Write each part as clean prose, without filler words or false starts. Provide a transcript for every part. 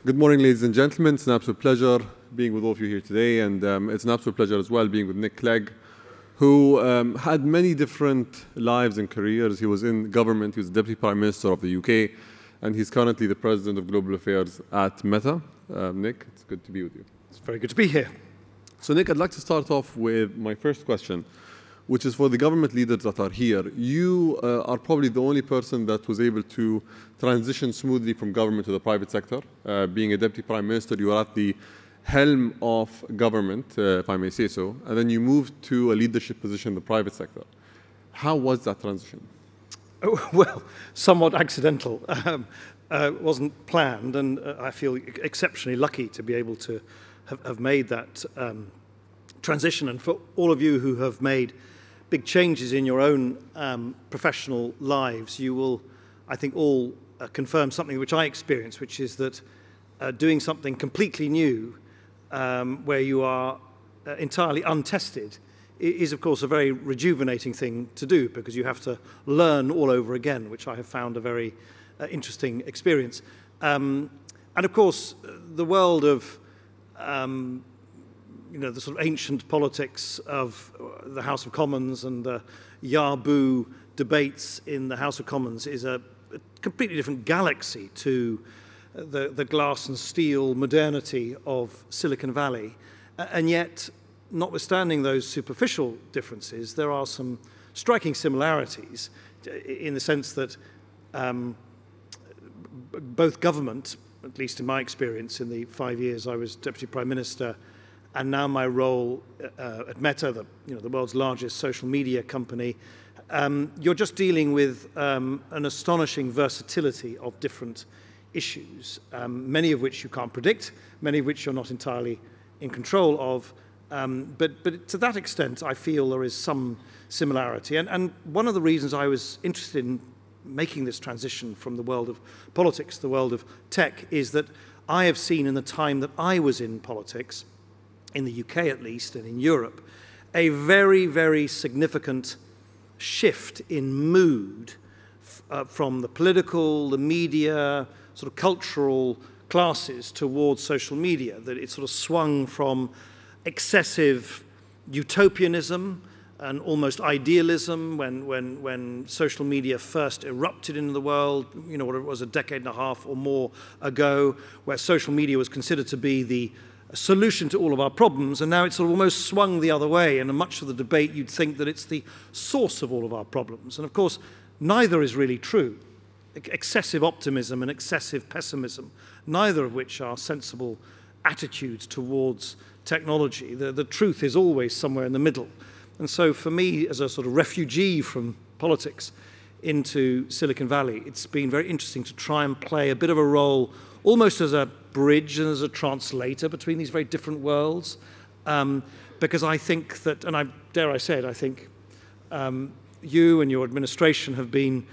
Good morning, ladies and gentlemen. It's an absolute pleasure being with all of you here today, and it's an absolute pleasure as well being with Nick Clegg, who had many different lives and careers. He was in government, he was Deputy Prime Minister of the UK, and he's currently the President of Global Affairs at Meta. Nick, it's good to be with you. It's very good to be here. So Nick, I'd like to start off with my first question, which is for the government leaders that are here. You are probably the only person that was able to transition smoothly from government to the private sector. Being a Deputy Prime Minister, you are at the helm of government, if I may say so, and then you moved to a leadership position in the private sector. How was that transition? Oh, well, somewhat accidental. Wasn't planned, and I feel exceptionally lucky to be able to have made that transition. And for all of you who have made big changes in your own professional lives, you will, I think, all confirm something which I experienced, which is that doing something completely new, where you are entirely untested, is, of course, a very rejuvenating thing to do, because you have to learn all over again, which I have found a very interesting experience. And, of course, the world of the sort of ancient politics of the House of Commons and the Yaboo debates in the House of Commons is a completely different galaxy to the glass and steel modernity of Silicon Valley. And yet, notwithstanding those superficial differences, there are some striking similarities in the sense that both government, at least in my experience in the 5 years I was Deputy Prime Minister, and now my role at Meta, the world's largest social media company, you're just dealing with an astonishing versatility of different issues, many of which you can't predict, many of which you're not entirely in control of. But to that extent, I feel there is some similarity. And one of the reasons I was interested in making this transition from the world of politics to the world of tech is that I have seen in the time that I was in politics, in the UK at least, and in Europe, a very, very significant shift in mood from the political, the media, sort of cultural classes towards social media, that it sort of swung from excessive utopianism and almost idealism when social media first erupted into the world, whatever it was, a decade and a half or more ago, where social media was considered to be the solution to all of our problems, and now it's sort of almost swung the other way, and in much of the debate you'd think that it's the source of all of our problems. And of course, neither is really true. Excessive optimism and excessive pessimism, neither of which are sensible attitudes towards technology. The truth is always somewhere in the middle. And so for me, as a sort of refugee from politics into Silicon Valley, it's been very interesting to try and play a bit of a role almost as a bridge and as a translator between these very different worlds, because I think that, and I think you and your administration have been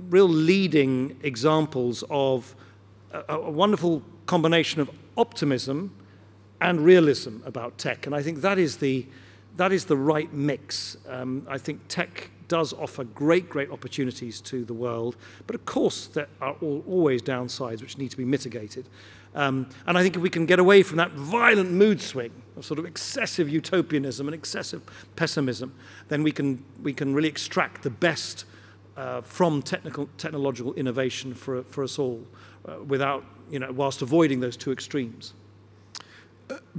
real leading examples of a wonderful combination of optimism and realism about tech, and I think that is the right mix. I think tech does offer great opportunities to the world, but of course there are always downsides which need to be mitigated. And I think if we can get away from that violent mood swing of sort of excessive utopianism and excessive pessimism, then we can really extract the best from technological innovation for us all, without, whilst avoiding those two extremes.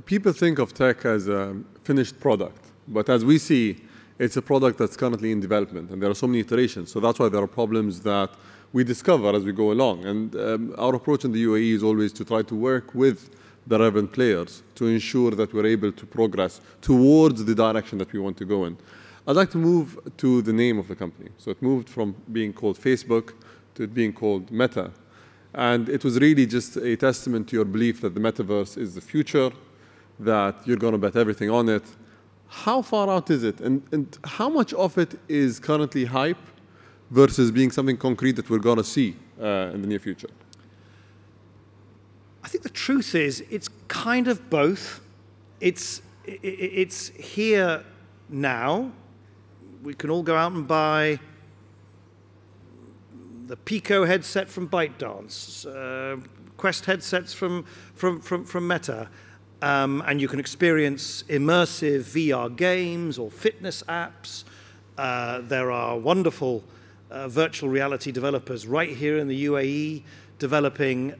People think of tech as a finished product, but as we see, it's a product that's currently in development, and there are so many iterations. So that's why there are problems that we discover as we go along. And our approach in the UAE is always to try to work with the relevant players to ensure that we're able to progress towards the direction that we want to go in. I'd like to move to the name of the company. So it moved from being called Facebook to it being called Meta. And it was really just a testament to your belief that the metaverse is the future, that you're going to bet everything on it. How far out is it? And how much of it is currently hype versus being something concrete that we're going to see in the near future? I think the truth is it's kind of both. It's here now. We can all go out and buy the Pico headset from ByteDance, Quest headsets from Meta, and you can experience immersive VR games or fitness apps. There are wonderful virtual reality developers right here in the UAE developing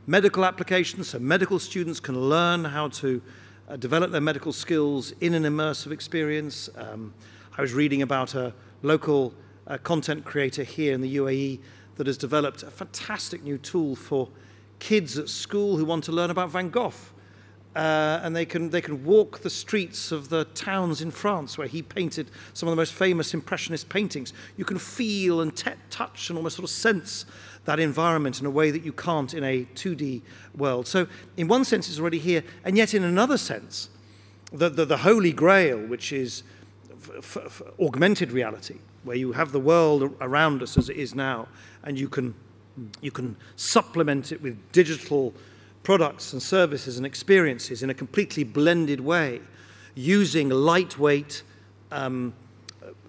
medical applications, so medical students can learn how to develop their medical skills in an immersive experience. I was reading about a local content creator here in the UAE that has developed a fantastic new tool for kids at school who want to learn about Van Gogh. And they can walk the streets of the towns in France where he painted some of the most famous Impressionist paintings. You can feel and touch and almost sort of sense that environment in a way that you can't in a 2D world. So in one sense it's already here, and yet in another sense, the holy grail, which is augmented reality, where you have the world around us as it is now, and you can supplement it with digital products and services and experiences in a completely blended way, using lightweight,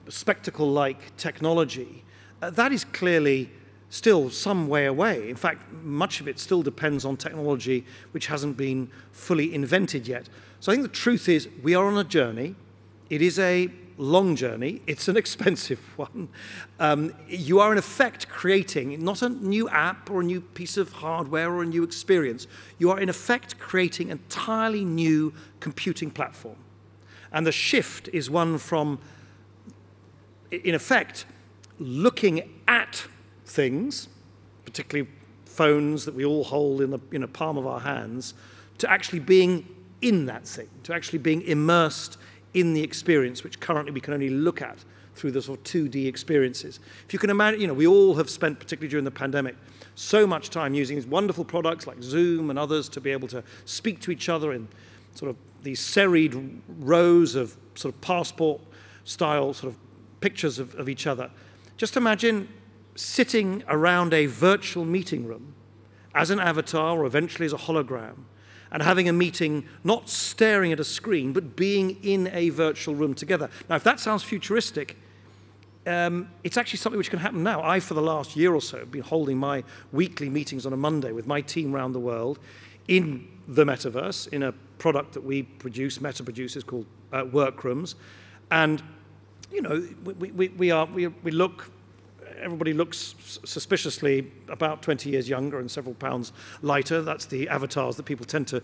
spectacle-like technology. That is clearly still some way away. In fact, much of it still depends on technology which hasn't been fully invented yet. So I think the truth is we are on a journey. It is a long journey. It's an expensive one. You are in effect creating not a new app or a new piece of hardware or a new experience. You are in effect creating an entirely new computing platform. And the shift is one from, in effect, looking at things, particularly phones that we all hold in the palm of our hands, to actually being in that thing, to actually being immersed in the experience, which currently we can only look at through the sort of 2D experiences. If you can imagine, we all have spent, particularly during the pandemic, so much time using these wonderful products like Zoom and others to be able to speak to each other in sort of these serried rows of sort of passport-style sort of pictures of each other. Just imagine sitting around a virtual meeting room as an avatar or eventually as a hologram, and having a meeting, not staring at a screen, but being in a virtual room together. Now, if that sounds futuristic, it's actually something which can happen now. I, for the last year or so, have been holding my weekly meetings on a Monday with my team around the world in the metaverse, in a product that we produce, Meta produces, called Workrooms. And, we look. Everybody looks suspiciously about 20 years younger and several pounds lighter. That's the avatars that people tend to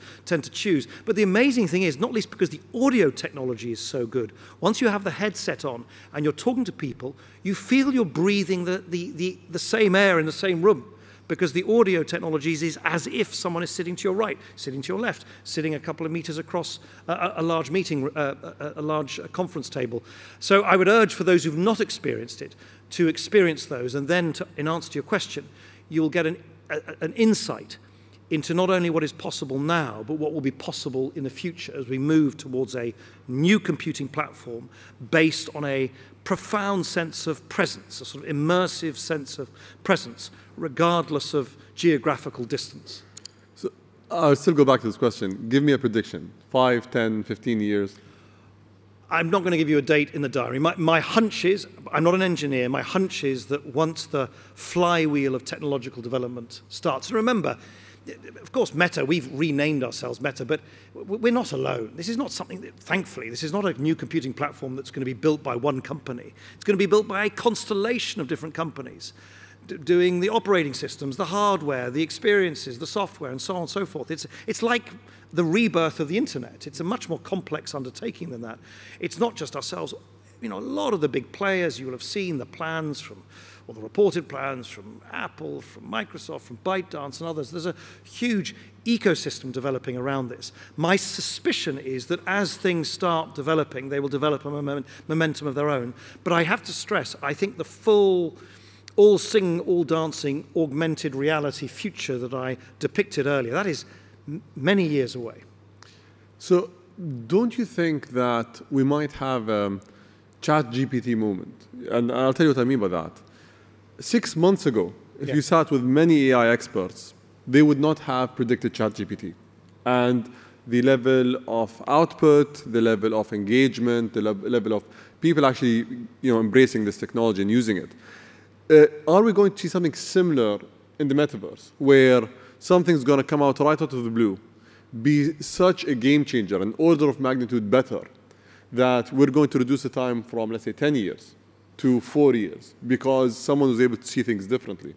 choose. But the amazing thing is, not least because the audio technology is so good, once you have the headset on and you're talking to people, you feel you're breathing the same air in the same room, because the audio technologies is as if someone is sitting to your right, sitting to your left, sitting a couple of meters across a large meeting, a large conference table. So I would urge for those who've not experienced it to experience those, and then, in answer to your question, you'll get an insight into not only what is possible now, but what will be possible in the future as we move towards a new computing platform based on a profound sense of presence, a sort of immersive sense of presence, regardless of geographical distance. So I'll still go back to this question. Give me a prediction. 5, 10, 15 years. I'm not going to give you a date in the diary. My hunch is, I'm not an engineer, my hunch is that once the flywheel of technological development starts, and remember, of course, Meta, we've renamed ourselves Meta, but we're not alone. This is not something that, thankfully, this is not a new computing platform that's going to be built by one company. It's going to be built by a constellation of different companies doing the operating systems, the hardware, the experiences, the software, and so on and so forth. It's like the rebirth of the internet. It's a much more complex undertaking than that. It's not just ourselves. A lot of the big players, you will have seen the plans or the reported plans from Apple, from Microsoft, from ByteDance and others. There's a huge ecosystem developing around this. My suspicion is that as things start developing, they will develop a momentum of their own. But I have to stress, I think the full all singing, all dancing, augmented reality future that I depicted earlier, that is many years away. So don't you think that we might have a ChatGPT moment? And I'll tell you what I mean by that. 6 months ago, if you sat with many AI experts, they would not have predicted ChatGPT. And the level of output, the level of engagement, the level of people actually embracing this technology and using it. Are we going to see something similar in the metaverse, where something's going to come out right out of the blue, be such a game changer, an order of magnitude better, that we're going to reduce the time from, let's say, 10 years to 4 years because someone was able to see things differently?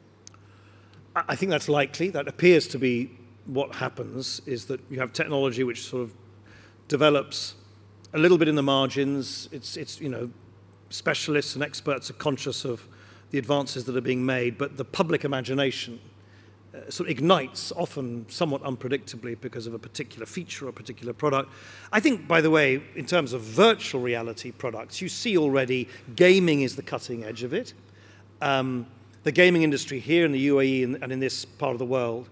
I think that's likely. That appears to be what happens, is that you have technology which sort of develops a little bit in the margins. It's you know, specialists and experts are conscious of the advances that are being made, but the public imagination sort of ignites, often somewhat unpredictably because of a particular feature or a particular product. I think, by the way, in terms of virtual reality products, you see already gaming is the cutting edge of it. The gaming industry here in the UAE and in this part of the world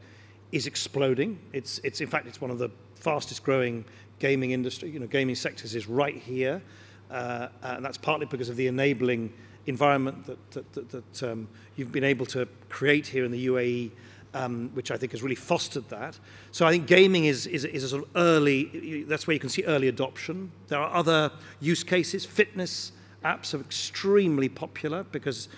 is exploding. It's in fact, it's one of the fastest growing gaming industry, you know, gaming sectors is right here. And that's partly because of the enabling environment that you've been able to create here in the UAE, which I think has really fostered that. So I think gaming is a sort of early, that's where you can see early adoption. There are other use cases. Fitness apps are extremely popular because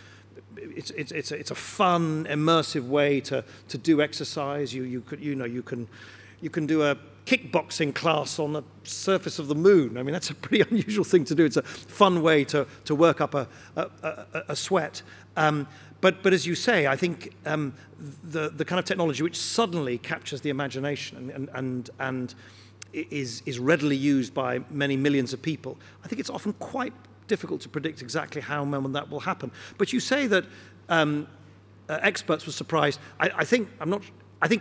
it's a fun, immersive way to do exercise. You can do a kickboxing class on the surface of the moon. I mean, that's a pretty unusual thing to do. It's a fun way to work up a sweat. But as you say, I think the kind of technology which suddenly captures the imagination and is readily used by many millions of people, I think it's often quite difficult to predict exactly how and when that will happen. But you say that experts were surprised. I think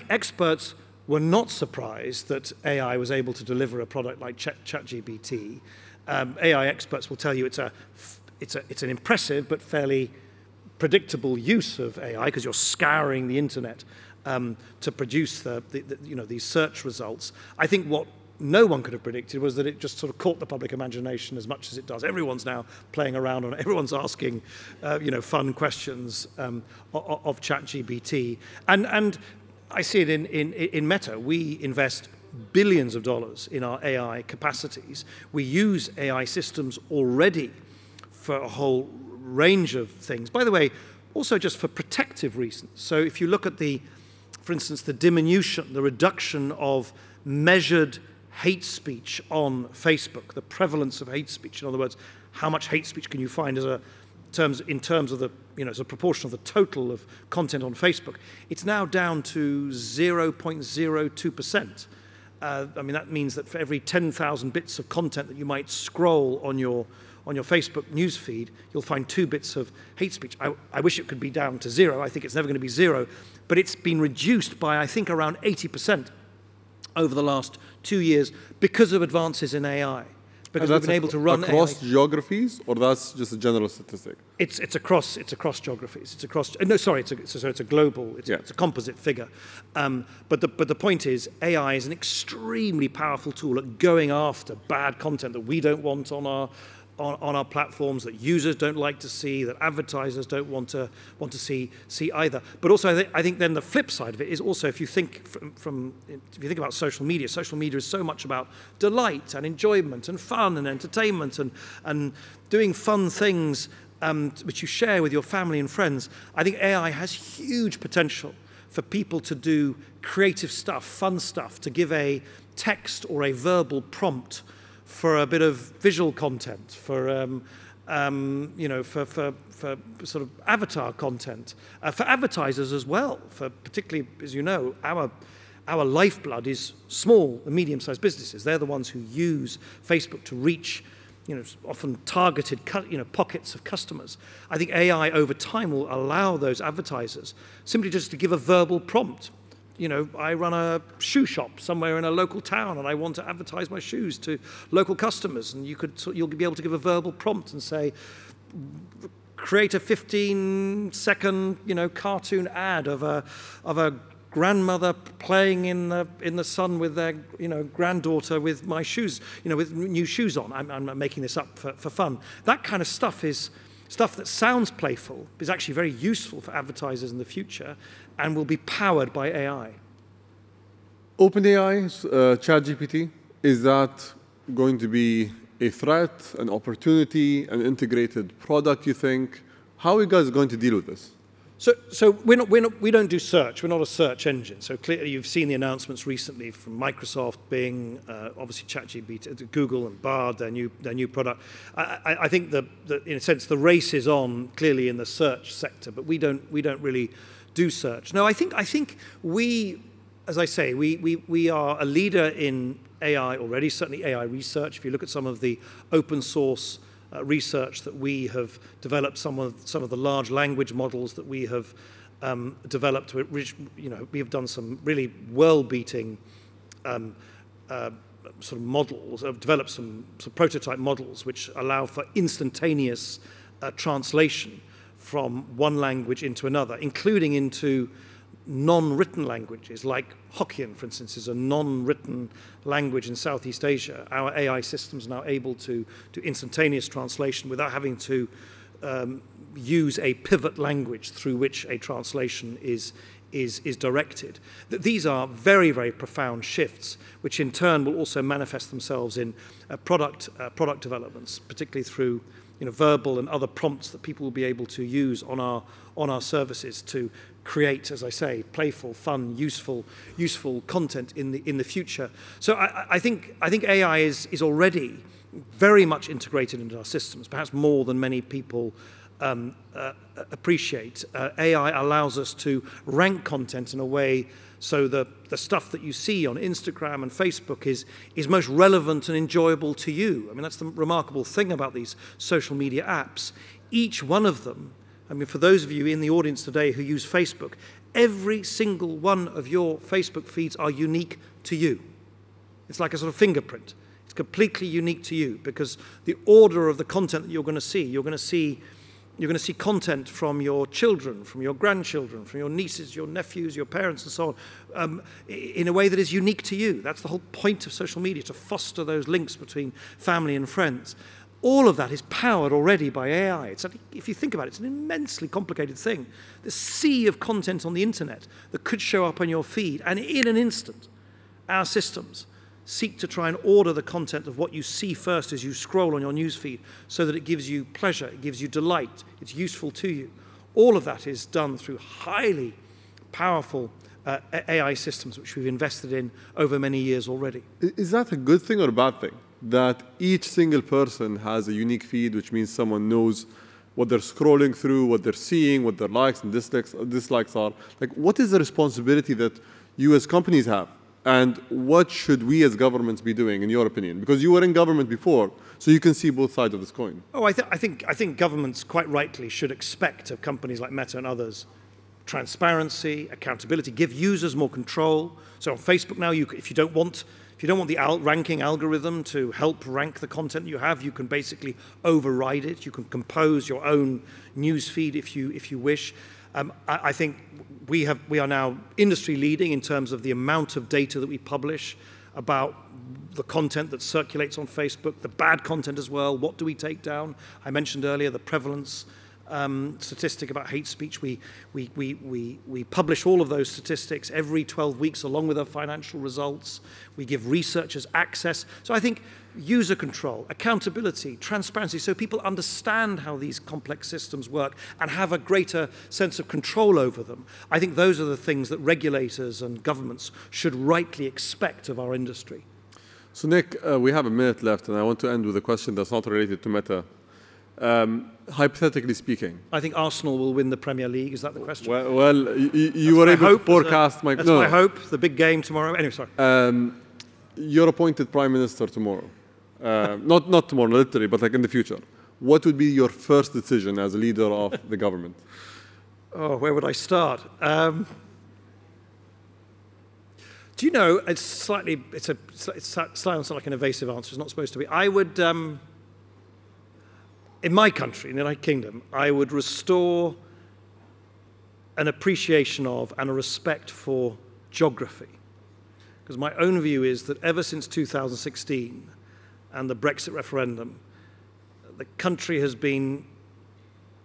experts were not surprised that AI was able to deliver a product like ChatGPT. AI experts will tell you it's an impressive but fairly predictable use of AI because you're scouring the internet to produce these search results. I think what no one could have predicted was that it just sort of caught the public imagination as much as it does. Everyone's now playing around on it. Everyone's asking, fun questions of ChatGPT. And I see it in Meta. We invest billions of dollars in our AI capacities. We use AI systems already for a whole range of things. By the way, also just for protective reasons. So if you look at for instance, the diminution, the reduction of measured hate speech on Facebook, the prevalence of hate speech. In other words, how much hate speech can you find in terms of the, as a proportion of the total of content on Facebook? It's now down to 0.02%. I mean, that means that for every 10,000 bits of content that you might scroll on your Facebook newsfeed, you'll find 2 bits of hate speech. I wish it could be down to 0. I think it's never going to be 0. But it's been reduced by, I think, around 80% over the last 2 years because of advances in AI. Because we've been able to run across geographies, or that's just a general statistic? It's across geographies. It's across. No, sorry. It's a global. It's a composite figure. But the point is, AI is an extremely powerful tool at going after bad content that we don't want on our platforms, that users don't like to see, that advertisers don't want to see either. But also, I think then the flip side of it is also, if you think if you think about social media is so much about delight and enjoyment and fun and entertainment and doing fun things which you share with your family and friends. I think AI has huge potential for people to do creative stuff, fun stuff, to give a text or a verbal prompt for a bit of visual content, for sort of avatar content, for advertisers as well. For particularly, as you know, our lifeblood is small and medium-sized businesses. They're the ones who use Facebook to reach, often targeted, pockets of customers. I think AI over time will allow those advertisers simply just to give a verbal prompt. I run a shoe shop somewhere in a local town and I want to advertise my shoes to local customers, and you'll be able to give a verbal prompt and say, create a 15-second, cartoon ad of a grandmother playing in the sun with their, granddaughter with my shoes, with new shoes on. I'm making this up for fun. That kind of stuff is stuff that sounds playful, is actually very useful for advertisers in the future and will be powered by AI. OpenAI's ChatGPT, is that going to be a threat, an opportunity, an integrated product, you think? How are you guys going to deal with this? So we don't do search. We're not a search engine. So clearly you've seen the announcements recently from Microsoft, Bing, obviously ChatGPT, Google and Bard, their new product. I think that in a sense the race is on clearly in the search sector, but we don't really do search. No, I think we, as I say, we are a leader in AI already, certainly AI research. If you look at some of the open source research that we have developed, some of the large language models that we have developed, which, we have done some really world-beating sort of models, developed some prototype models which allow for instantaneous translation from one language into another, including into non-written languages, like Hokkien, for instance, is a non-written language in Southeast Asia. Our AI systems are now able to do instantaneous translation without having to use a pivot language through which a translation is directed. These are very, very profound shifts, which in turn will also manifest themselves in product developments, particularly through verbal and other prompts that people will be able to use on our services to create, as I say, playful, fun, useful content in the future. So I think AI is already very much integrated into our systems, perhaps more than many people appreciate. AI allows us to rank content in a way so the stuff that you see on Instagram and Facebook is most relevant and enjoyable to you. I mean, that's the remarkable thing about these social media apps. Each one of them, I mean, for those of you in the audience today who use Facebook, every single one of your Facebook feeds are unique to you. It's like a sort of fingerprint. It's completely unique to you because the order of the content that you're going to see content from your children, from your grandchildren, from your nieces, your nephews, your parents, and so on, in a way that is unique to you. That's the whole point of social media, to foster those links between family and friends. All of that is powered already by AI. If you think about it, it's an immensely complicated thing. The sea of content on the internet that could show up on your feed, and in an instant, our systems seek to try and order the content of what you see first as you scroll on your newsfeed so that it gives you pleasure, it gives you delight, it's useful to you. All of that is done through highly powerful AI systems which we've invested in over many years already. Is that a good thing or a bad thing? That each single person has a unique feed, which means someone knows what they're scrolling through, what they're seeing, what their likes and dislikes are. Like, what is the responsibility that you as companies have? And what should we as governments be doing, in your opinion? Because you were in government before, so you can see both sides of this coin. Oh, I think governments quite rightly should expect of companies like Meta and others transparency, accountability, give users more control. So on Facebook now, if you don't want the ranking algorithm to help rank the content you have, you can basically override it. You can compose your own news feed if you wish. I think we are now industry leading in terms of the amount of data that we publish about the content that circulates on Facebook, the bad content as well. What do we take down? I mentioned earlier the prevalence statistic about hate speech. We publish all of those statistics every 12 weeks along with our financial results. We give researchers access. So I think user control, accountability, transparency, so people understand how these complex systems work and have a greater sense of control over them. I think those are the things that regulators and governments should rightly expect of our industry. So Nick, we have a minute left, and I want to end with a question that's not related to Meta. Hypothetically speaking, I think Arsenal will win the Premier League. Is that the question? Well, you were able to forecast my... That's my hope, the big game tomorrow. Anyway, sorry. You're appointed Prime Minister tomorrow. Not tomorrow, literally, but like in the future. What would be your first decision as a leader of the government? Oh, where would I start? Do you know, it slightly sounds like an evasive answer. It's not supposed to be. I would... in my country, in the United Kingdom, I would restore an appreciation of and a respect for geography. Because my own view is that ever since 2016 and the Brexit referendum, the country has been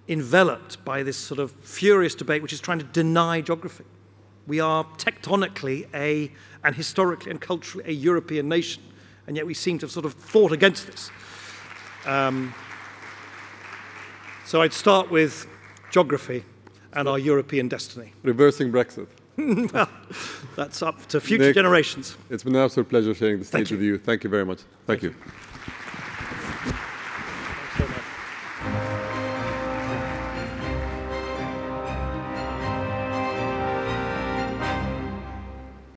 enveloped by this sort of furious debate which is trying to deny geography. We are tectonically and historically and culturally a European nation, and yet we seem to have sort of fought against this. So I'd start with geography, and our European destiny. Reversing Brexit. Well, that's up to future generations. It's been an absolute pleasure sharing the stage with you. Thank you very much. Thank you.